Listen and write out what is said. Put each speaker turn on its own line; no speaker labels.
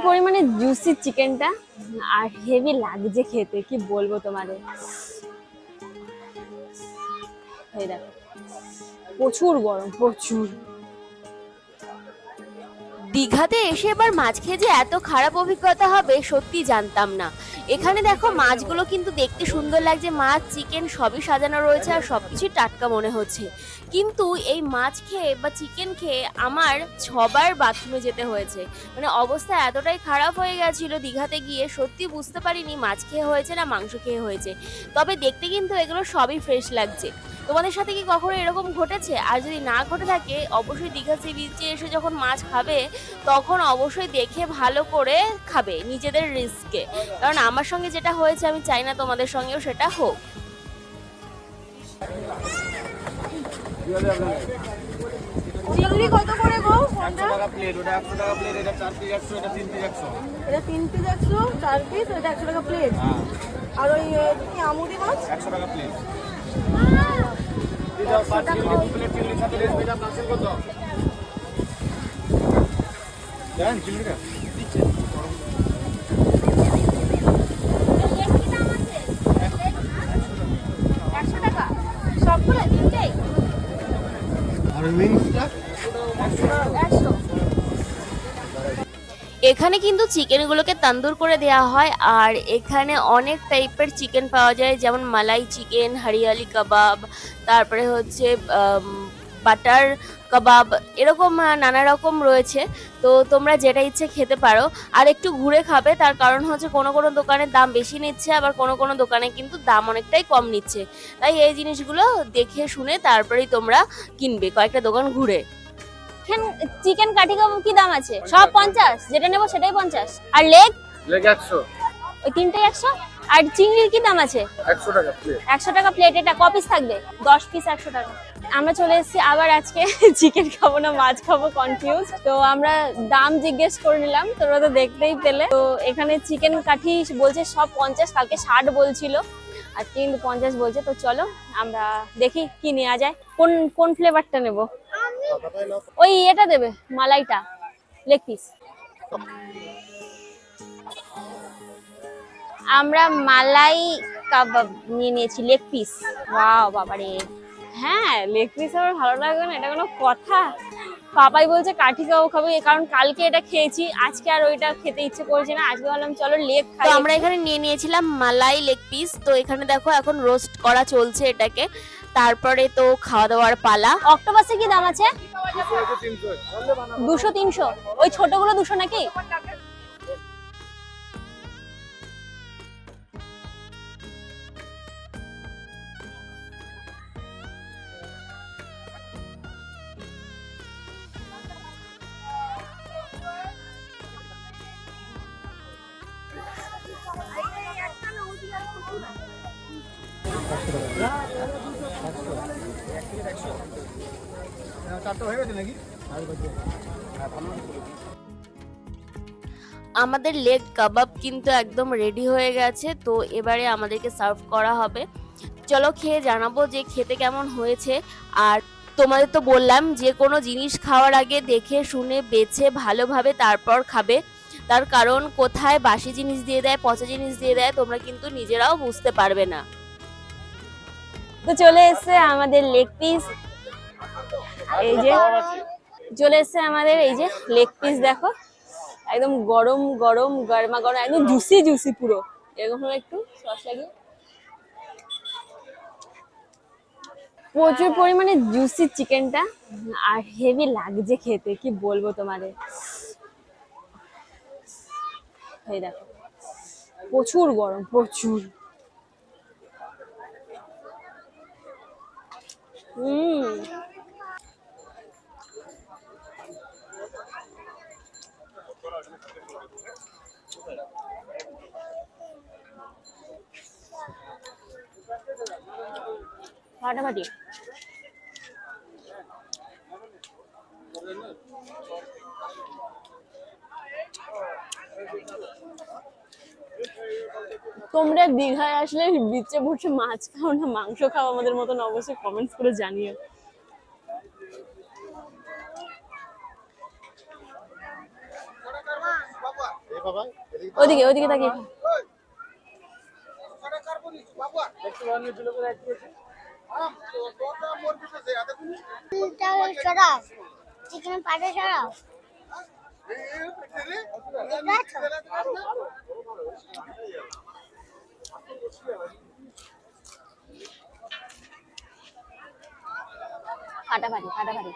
পরিমাণে জুসি চিকেনটা আর হেভি লাগছে খেতে, কি বলবো তোমাদের। এই দেখো প্রচুর গরম, প্রচুর।
দীঘাতে এসে এবার মাছ খেয়ে যে এত খারাপ অভিজ্ঞতা হবে সত্যি জানতাম না। এখানে দেখো মাছগুলো কিন্তু দেখতে সুন্দর লাগছে, মাছ চিকেন সবই সাজানো রয়েছে আর সবকিছুই টাটকা মনে হচ্ছে। কিন্তু এই মাছ খেয়ে বা চিকেন খেয়ে আমার 6বার বাথরুমে যেতে হয়েছে। মানে অবস্থা এতটাই খারাপ হয়ে গেছিল দীঘাতে গিয়ে, সত্যি বুঝতে পারিনি মাছ খেয়ে হয়েছে না মাংস খেয়ে হয়েছে। তবে দেখতে কিন্তু এগুলো সবই ফ্রেশ লাগছে। তোমাদের সাথে কি কখনো এরকম ঘটেছে? আর যদি না ঘটে থাকে অবশ্যই দীঘা সি বিচে এসে যখন মাছ খাবে তখন অবশ্যই দেখে ভালো করে খাবে নিজেদের রিস্কে, কারণ আমার সঙ্গে যেটা হয়েছে আমি চাই না তোমাদের সঙ্গেও সেটা হোক।
চিংড়ি কত করে গো?
100 টাকা প্লেট, ওটা 100 টাকা প্লেট, এটা 4 পিস 100, এটা 3 পিস 100।
এটা 3 পিস 100, 4 পিস, এটা 100 টাকা প্লেট।
হ্যাঁ।
আর ওই কি আমুদি মাছ
100 টাকা প্লেট। এই দাও 5 চিংড়ি, 2 প্লেট চিংড়ির সাথে রেস মেটা পার্সেল কত? দেন চিংড়িটা দিচ্ছে।
সবগুলো তিনটেই
আর উইংসটা
100।
এখানে কিন্তু চিকেনগুলোকে তন্দুর করে দেওয়া হয় আর এখানে অনেক টাইপের চিকেন পাওয়া যায়, যেমন মালাই চিকেন, হরিয়ালি কাবাব, তারপরে হচ্ছে বাটার কাবাব, এরকম নানা রকম রয়েছে। তো তোমরা যেটা ইচ্ছে খেতে পারো আর একটু ঘুরে খাবে, তার কারণ হচ্ছে কোনো কোনো দোকানের দাম বেশি নিচ্ছে আবার কোনো কোনো দোকানে কিন্তু দাম অনেকটাই কম নিচ্ছে। তাই এই জিনিসগুলো দেখে শুনে তারপরেই তোমরা কিনবে কয়েকটা দোকান ঘুরে।
চিকেন কাঠি কাবাব কি দাম আছে? সব 50, যেটা নেবো সেটাই 50। আর লেগ?
লেগ 100।
ওই তিনটেই 100। আর চিংড়ির কি দাম আছে?
100 টাকা প্লেট।
100 টাকা প্লেট। এটা ক পিস থাকবে? 10 পিস 100 টাকা। আমরা চলে এসেছি আবার আজকে চিকেন খাবো না মাছ খাবো, কনফিউজ। তো আমরা দাম জিজ্ঞেস করে নিলাম, তোমরা তো দেখতেই পেলে। তো এখানে চিকেন কাঠি বলছে সব 50, কালকে 60 বলছিল আর কিন্তু 50 বলছে। তো চলো আমরা দেখি কি নেওয়া যায়। কোন কোন ফ্লেভারটা নেব? ওই এটা দেবে, মালাইটা, লেগ পিস। আমরা মালাই কাবাব নিয়ে নিয়েছি, লেগ পিস। ওয়াও বাবারে, হ্যাঁ লেগ পিস আমার ভালো লাগবে না, এটা কোনো কথা? পাপাই বলছে কাঠি কাবাব খাবে, কারণ কালকে এটা খেয়েছি, আজকে আর ওইটা খেতে ইচ্ছে করছে না। আজকে ভাবলাম চলো লেগ খাই।
তো আমরা এখানে নিয়ে নিয়েছিলাম মালাই লেগ পিস। তো এখানে দেখো এখন রোস্ট করা চলছে এটাকে, তারপরে তো খাওয়া দাওয়ার পালা।
অক্টোপাসে কি দাম আছে? 200 300। ওই ছোটগুলো 200 নাকি?
চারটা হয়ে গেছে নাকি?
আমাদের লেগ কাবাব কিন্তু একদম রেডি হয়ে গেছে। তো এবারে আমাদেরকে সার্ভ করা হবে। চলো খেয়ে জানাবো যে খেতে কেমন হয়েছে। আর তোমাদের তো বললাম যে কোনো জিনিস খাওয়ার আগে দেখে শুনে বেছে ভালোভাবে তারপর খাবে, তার কারণ কোথায় বাসি জিনিস দিয়ে দেয়, পচা জিনিস দিয়ে দেয় তোমরা কিন্তু নিজেরাও বুঝতে পারবে না।
তো চলে এসেছে আমাদের লেগ পিস, এই যে চলে এসেছে আমাদের এই যে লেগ পিস। দেখো একদম গরম গরম, গরমা গরম, একদম জুসি জুসি পুরো। এরকম হলো একটু সস লাগিয়ে, প্রচুর পরিমাণে জুসি চিকেনটা আর হেভি লাগছে খেতে, কি বলবো তোমাদের। এই দেখো প্রচুর গরম, প্রচুর। ফাটাফাটি। তোমরা দীঘায় আসলে বিচে বসে মাছ খাও না মাংস খাও আমাদের মতন, অবশ্যই কমেন্টস করে জানিও। ওদিকে ওদিকে তাকিয়ে খা।
চিকেন পাটা ছাড়াও
ফাটাফাটি ফাটাফাটি।